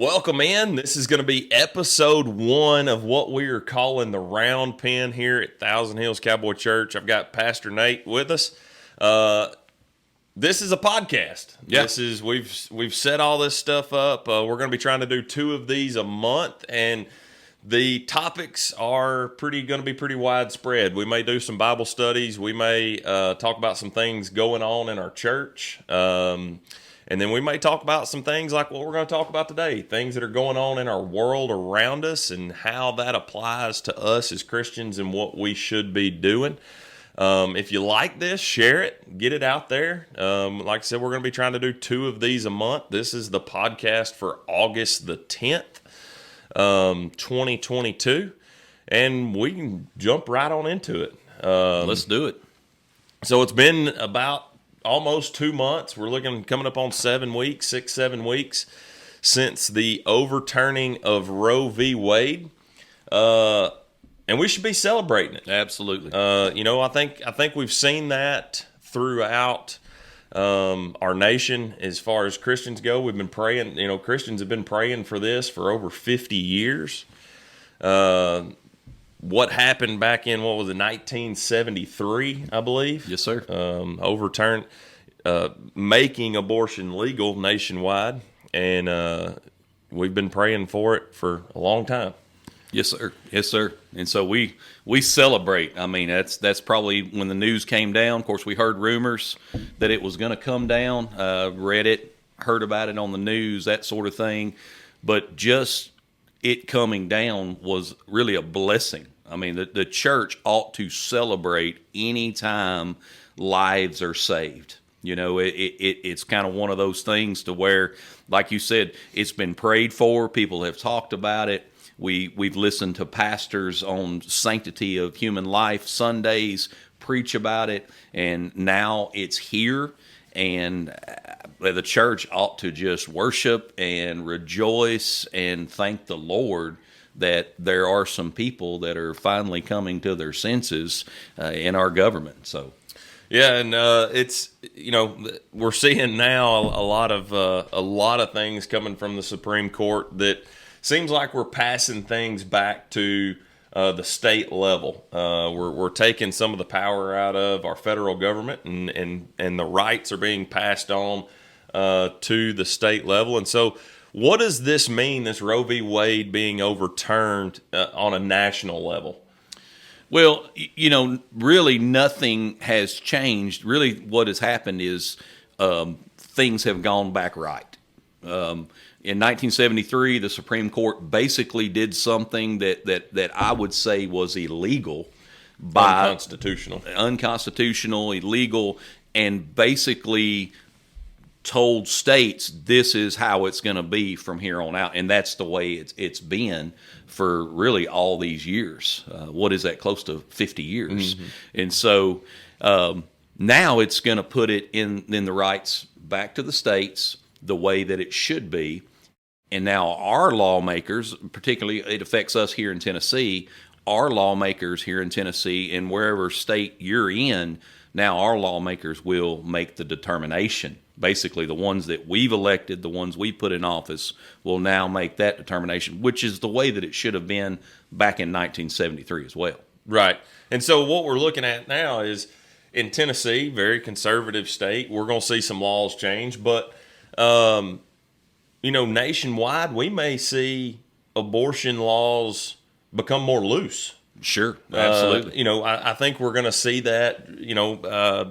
Welcome in. This is going to be episode 1 of what we are calling the Round Pen here at Thousand Hills Cowboy Church. I've got Pastor Nate with us. This is a podcast. Yeah. This is we've set all this stuff up. We're going to be trying to do 2 of these a month, and the topics are going to be pretty widespread. We may do some Bible studies. We may talk about some things going on in our church. And then we may talk about some things like what we're going to talk about today, things that are going on in our world around us and how that applies to us as Christians and what we should be doing. If you like this, share it, get it out there. Like I said, we're going to be trying to do 2 of these a month. This is the podcast for August the 10th, 2022, and we can jump right on into it. Let's do it. So it's been about almost 2 months. We're coming up on 7 weeks, 7 weeks since the overturning of Roe V. Wade. And we should be celebrating it. Absolutely. I think we've seen that throughout our nation as far as Christians go. We've been praying, Christians have been praying for this for over 50 years. What happened back in, 1973, I believe? Yes, sir. Making abortion legal nationwide, and we've been praying for it for a long time. Yes, sir. Yes, sir. And so we celebrate. I mean, that's probably when the news came down. Of course, we heard rumors that it was going to come down, read it, heard about it on the news, that sort of thing. But just it coming down was really a blessing. I mean, the church ought to celebrate any time lives are saved. It's kind of one of those things to where, like you said, it's been prayed for. People have talked about it. We've listened to pastors on sanctity of human life Sundays preach about it, and now it's here. And the church ought to just worship and rejoice and thank the Lord that there are some people that are finally coming to their senses in our government. So, yeah, and it's we're seeing now a lot of things coming from the Supreme Court that seems like we're passing things back to the state level. We're taking some of the power out of our federal government, and the rights are being passed on to the state level. And so, what does this mean, this Roe v. Wade being overturned on a national level? Well, really nothing has changed. Really what has happened is things have gone back right. In 1973, the Supreme Court basically did something that I would say was illegal. Unconstitutional, illegal, and basically told states this is how it's going to be from here on out, and that's the way it's been for really all these years. What is that? Close to 50 years. Mm-hmm. And so now it's going to put it in the rights back to the states the way that it should be. And now our lawmakers, particularly it affects us here in Tennessee, our lawmakers here in Tennessee and wherever state you're in, now our lawmakers will make the determination. Basically, the ones that we've elected, the ones we put in office, will now make that determination, which is the way that it should have been back in 1973 as well. Right. And so what we're looking at now is in Tennessee, very conservative state, we're going to see some laws change. But, nationwide, we may see abortion laws become more loose. Sure, absolutely. I think we're going to see that,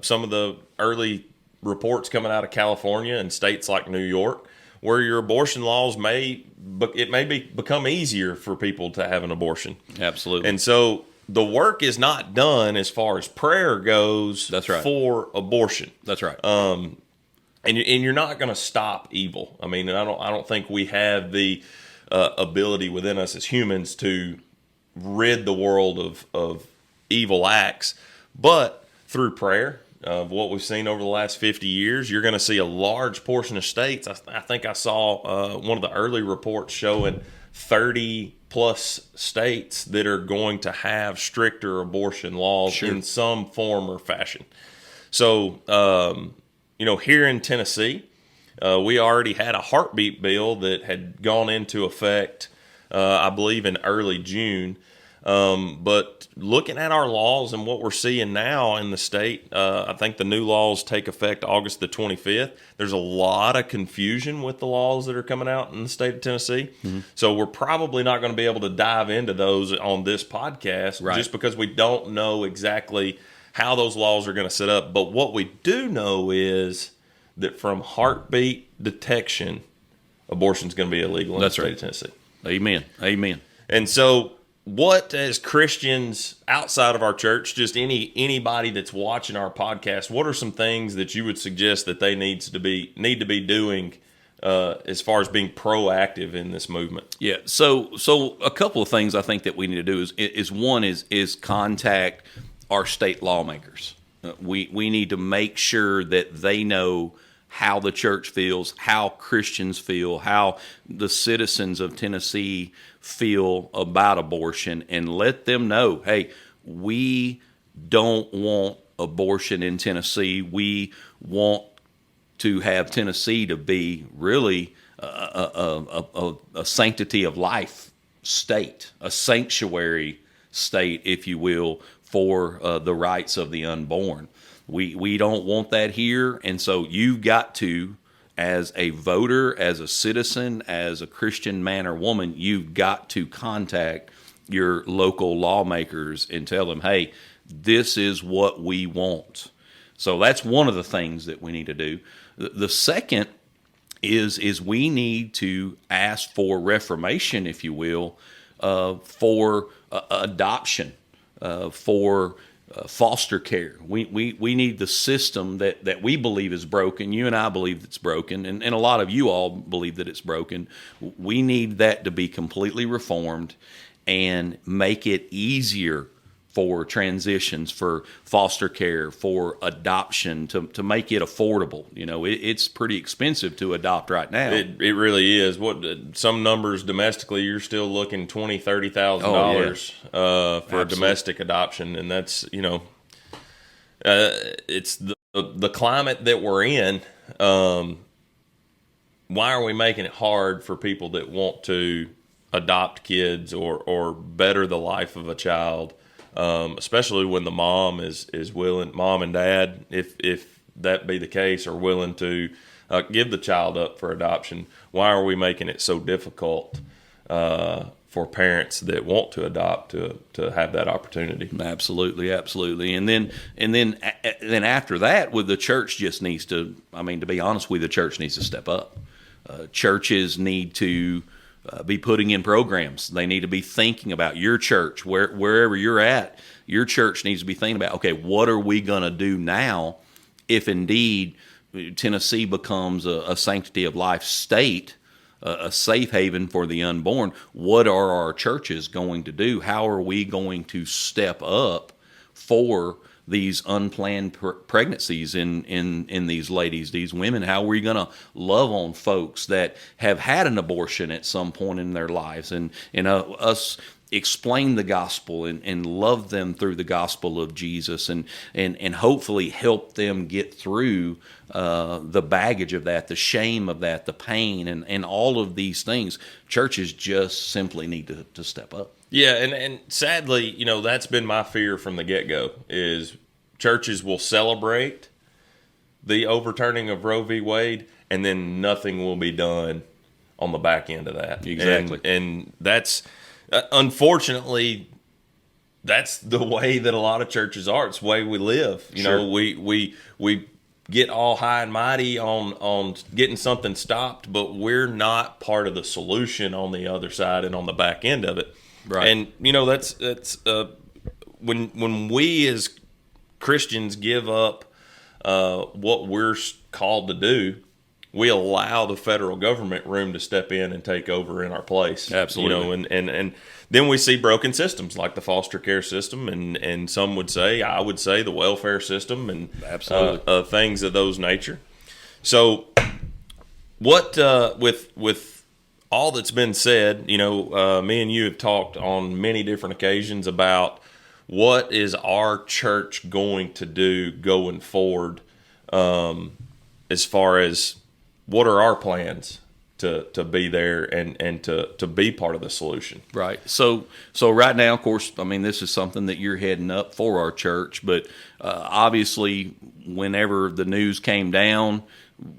some of the early reports coming out of California and states like New York, where your abortion laws become easier for people to have an abortion. Absolutely. And so the work is not done as far as prayer goes. That's right. For abortion. That's right. And you're not going to stop evil. I mean, I don't think we have the ability within us as humans to rid the world of evil acts, but through prayer, of what we've seen over the last 50 years, you're going to see a large portion of states. I think I saw one of the early reports showing 30 plus states that are going to have stricter abortion laws in some form or fashion. So, here in Tennessee, We already had a heartbeat bill that had gone into effect, I believe, in early June. But looking at our laws and what we're seeing now in the state, I think the new laws take effect August the 25th. There's a lot of confusion with the laws that are coming out in the state of Tennessee. Mm-hmm. So we're probably not going to be able to dive into those on this podcast, right, just because we don't know exactly how those laws are going to set up. But what we do know is that from heartbeat detection, abortion is going to be illegal in the state of Tennessee. Amen. Amen. And so what, as Christians outside of our church, just anybody that's watching our podcast, what are some things that you would suggest that they need to be doing as far as being proactive in this movement? Yeah. So a couple of things I think that we need to do is one is contact our state lawmakers. We need to make sure that they know how the church feels, how Christians feel, how the citizens of Tennessee feel about abortion, and let them know, hey, we don't want abortion in Tennessee. We want to have Tennessee to be really a sanctity of life state, a sanctuary state, if you will, for the rights of the unborn. We don't want that here, and so you've got to, as a voter, as a citizen, as a Christian man or woman, you've got to contact your local lawmakers and tell them, hey, this is what we want. So that's one of the things that we need to do. The second is we need to ask for reformation, if you will, for adoption, for foster care. We need the system that we believe is broken. You and I believe it's broken, and a lot of you all believe that it's broken. We need that to be completely reformed and make it easier for transitions, for foster care, for adoption, to make it affordable. You know, it's pretty expensive to adopt right now. It really is. What some numbers domestically, you're still looking $20,000-$30,000 for Absolutely. a domestic adoption, and that's it's the climate that we're in. Why are we making it hard for people that want to adopt kids or better the life of a child? Especially when the mom is willing, mom and dad, if that be the case, are willing to give the child up for adoption. Why are we making it so difficult for parents that want to adopt to have that opportunity? Absolutely. And then after that, the church just needs to. I mean, to be honest with you, the church needs to step up. Churches need to be putting in programs. They need to be thinking about your church, wherever you're at. Your church needs to be thinking about, okay, what are we going to do now if indeed Tennessee becomes a sanctity of life state, a safe haven for the unborn? What are our churches going to do? How are we going to step up for these unplanned pregnancies in these ladies, these women? How are we going to love on folks that have had an abortion at some point in their lives, and us explain the gospel and love them through the gospel of Jesus, and hopefully help them get through the baggage of that, the shame of that, the pain, and all of these things. Churches just simply need to step up. Yeah, and sadly, that's been my fear from the get-go, is churches will celebrate the overturning of Roe v. Wade, and then nothing will be done on the back end of that. Exactly. And that's, unfortunately, that's the way that a lot of churches are. It's the way we live. Sure. We get all high and mighty on getting something stopped, but we're not part of the solution on the other side and on the back end of it. Right. And that's when we as Christians give up what we're called to do, we allow the federal government room to step in and take over in our place. Absolutely. And then we see broken systems like the foster care system, and some would say, I would say, the welfare system, and absolutely things of those nature. So, what with all that's been said, me and you have talked on many different occasions about what is our church going to do going forward, as far as what are our plans to be there and to be part of the solution. Right. So right now, of course, I mean, this is something that you're heading up for our church, but obviously, whenever the news came down,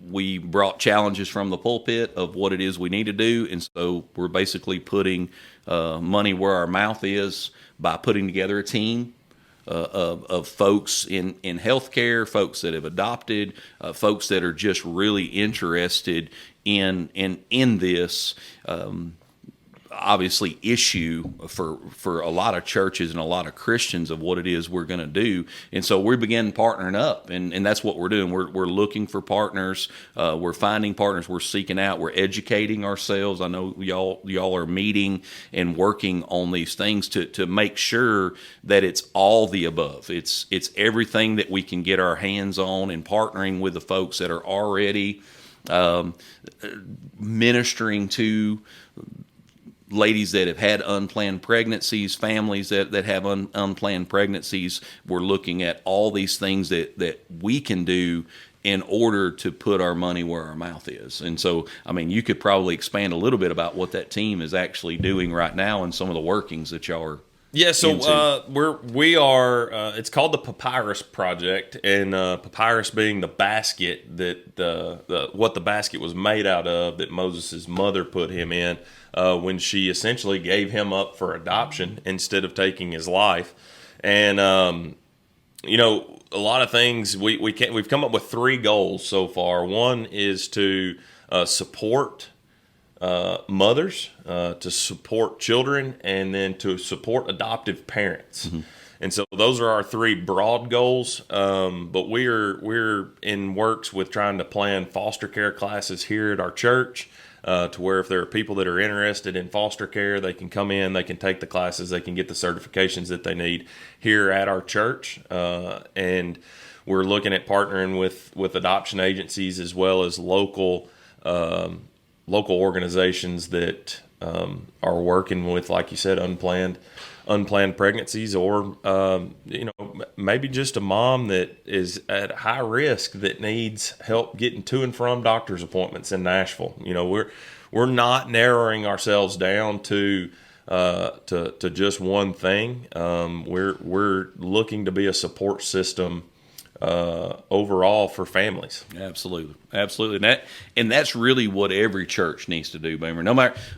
we brought challenges from the pulpit of what it is we need to do, and so we're basically putting money where our mouth is by putting together a team of folks in healthcare, folks that have adopted, folks that are just really interested in this obviously issue for a lot of churches and a lot of Christians of what it is we're going to do. And so we began partnering up, and that's what we're doing. We're looking for partners. We're finding partners. We're seeking out. We're educating ourselves. I know y'all are meeting and working on these things to make sure that it's all the above. It's everything that we can get our hands on, and partnering with the folks that are already ministering to ladies that have had unplanned pregnancies, families that have unplanned pregnancies. We're looking at all these things that we can do in order to put our money where our mouth is. And so, I mean, you could probably expand a little bit about what that team is actually doing right now and some of the workings that y'all are. Yeah, so we are. It's called the Papyrus Project, and papyrus being the basket that what the basket was made out of that Moses' mother put him in when she essentially gave him up for adoption instead of taking his life. And you know, a lot of things we've come up with 3 goals so far. One is to support mothers, to support children, and then to support adoptive parents. Mm-hmm. And so those are our 3 broad goals. But we're in works with trying to plan foster care classes here at our church, to where if there are people that are interested in foster care, they can come in, they can take the classes, they can get the certifications that they need here at our church. And we're looking at partnering with adoption agencies as well as local organizations that are working with, like you said, unplanned pregnancies, or maybe just a mom that is at high risk that needs help getting to and from doctor's appointments in Nashville. You know, we're not narrowing ourselves down to just one thing. We're looking to be a support system overall for families. Absolutely. And that's really what every church needs to do, Boomer.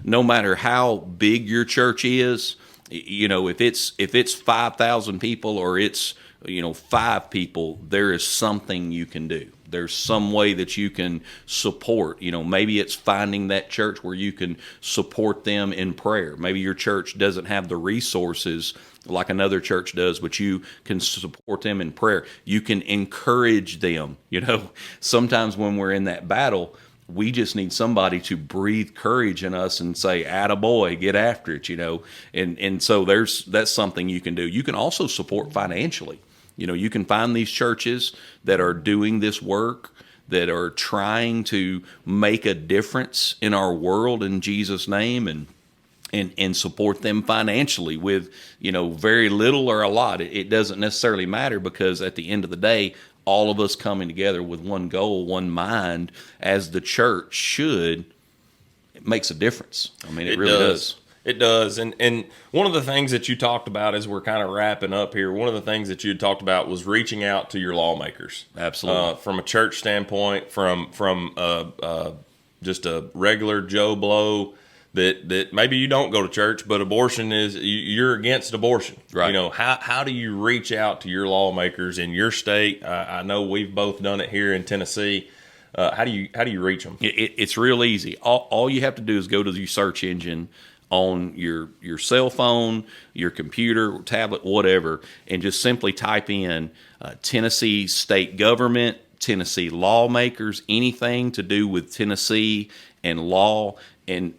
No matter how big your church is, you know, if it's 5,000 people or it's 5 people, there is something you can do. There's some way that you can support. You know, maybe it's finding that church where you can support them in prayer. Maybe your church doesn't have the resources like another church does, but you can support them in prayer. You can encourage them. You know, sometimes when we're in that battle, we just need somebody to breathe courage in us and say, "Attaboy, get after it," you know. And so that's something you can do. You can also support financially. You know, you can find these churches that are doing this work, that are trying to make a difference in our world in Jesus' name, and support them financially with, very little or a lot. It doesn't necessarily matter, because at the end of the day, all of us coming together with one goal, one mind, as the church should, it makes a difference. I mean, it really does. It does. And one of the things that you talked about as we're kind of wrapping up here, one of the things that you had talked about was reaching out to your lawmakers. Absolutely. From a church standpoint, from just a regular Joe Blow that maybe you don't go to church, but abortion is, you're against abortion. Right. You know, how do you reach out to your lawmakers in your state? I know we've both done it here in Tennessee. How do you reach them? It's real easy. All you have to do is go to your search engine on your cell phone, your computer, tablet, whatever, and just simply type in Tennessee state government, Tennessee lawmakers, anything to do with Tennessee and law, and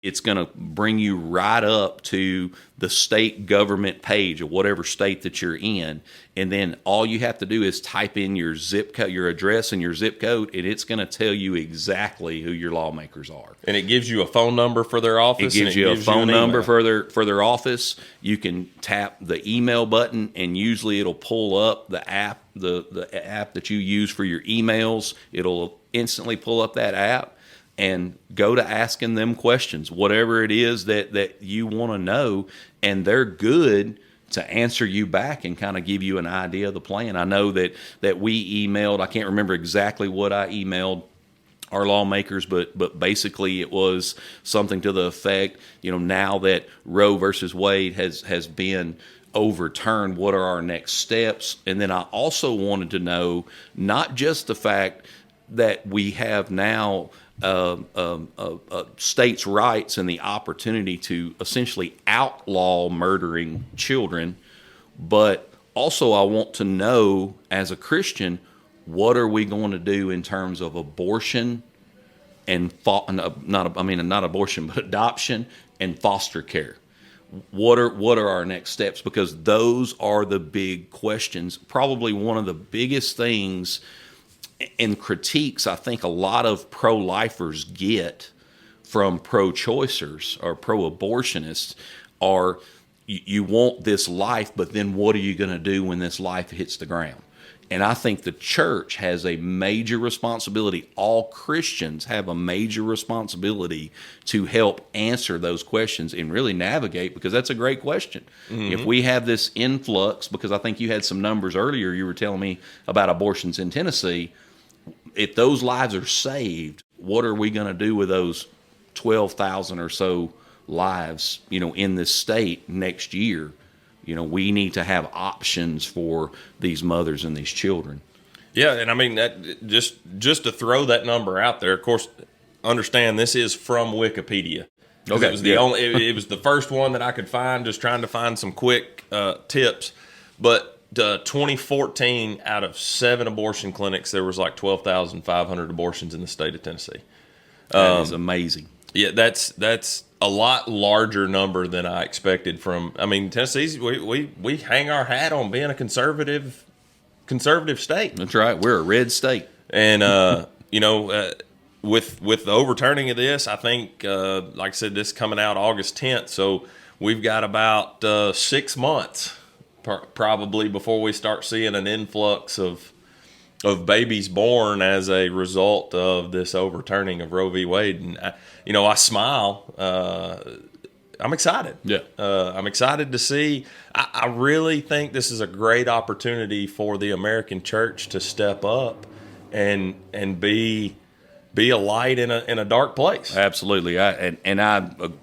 it's going to bring you right up to the state government page of whatever state that you're in, and then all you have to do is type in your zip code, your address, and your zip code, and it's going to tell you exactly who your lawmakers are. And it gives you a phone number for their office. It gives you a phone number for their office. You can tap the email button, and usually it'll pull up the app, the app that you use for your emails. It'll instantly pull up that app and go to asking them questions, whatever it is that you want to know, and they're good to answer you back and kind of give you an idea of the plan. I know that we emailed, I can't remember exactly what I emailed our lawmakers, but basically it was something to the effect, now that Roe versus Wade has been overturned, what are our next steps? And then I also wanted to know not just the fact that we have now states' rights and the opportunity to essentially outlaw murdering children, but also I want to know, as a Christian, what are we going to do in terms of abortion and not abortion, but adoption and foster care? What are our next steps? Because those are the big questions. Probably one of the biggest things and critiques I think a lot of pro-lifers get from pro-choicers or pro-abortionists are, you want this life, but then what are you going to do when this life hits the ground? And I think the church has a major responsibility. All Christians have a major responsibility to help answer those questions and really navigate, because that's a great question. Mm-hmm. If we have this influx, because I think you had some numbers earlier, you were telling me about abortions in Tennessee. If those lives are saved, what are we going to do with those 12,000 or so lives, in this state next year? We need to have options for these mothers and these children. Yeah, and I mean, that just to throw that number out there, of course, understand this is from Wikipedia. Okay. It was it was the first one that I could find, just trying to find some quick tips. But 2014, out of 7 abortion clinics, there was like 12,500 abortions in the state of Tennessee. That is amazing. Yeah, that's a lot larger number than I expected from. I mean, Tennessee's we hang our hat on being a conservative state. That's right. We're a red state, and with the overturning of this, I think, like I said, this coming out August 10th, so we've got about 6 months probably before we start seeing an influx of babies born as a result of this overturning of Roe v. Wade. And I smile. I'm excited. Yeah. I'm excited to see. I really think this is a great opportunity for the American church to step up and be a light in a dark place. Absolutely. I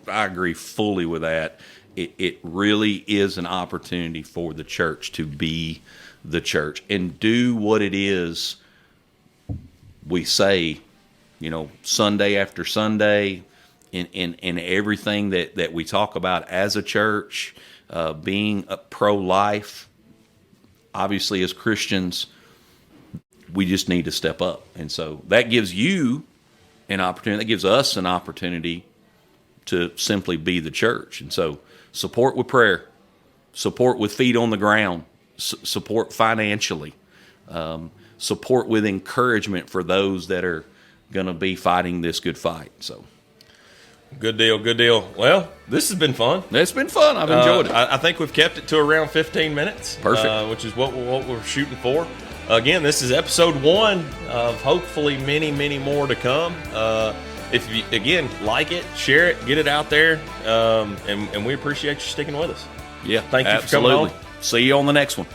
agree fully with that. It really is an opportunity for the church to be the church and do what it is we say, Sunday after Sunday, in everything that we talk about as a church, being pro-life. Obviously, as Christians, we just need to step up. And so that gives you an opportunity, that gives us an opportunity to simply be the church. And so support with prayer, support with feet on the ground, support financially, support with encouragement for those that are going to be fighting this good fight. So, good deal. Well, this has been fun. It's been fun. I've enjoyed it. I think we've kept it to around 15 minutes. Perfect. Which is what we're shooting for. Again, this is episode 1 of hopefully many, many more to come. If you, again, like it, share it, get it out there, and we appreciate you sticking with us. Yeah, thank you for coming on. See you on the next one.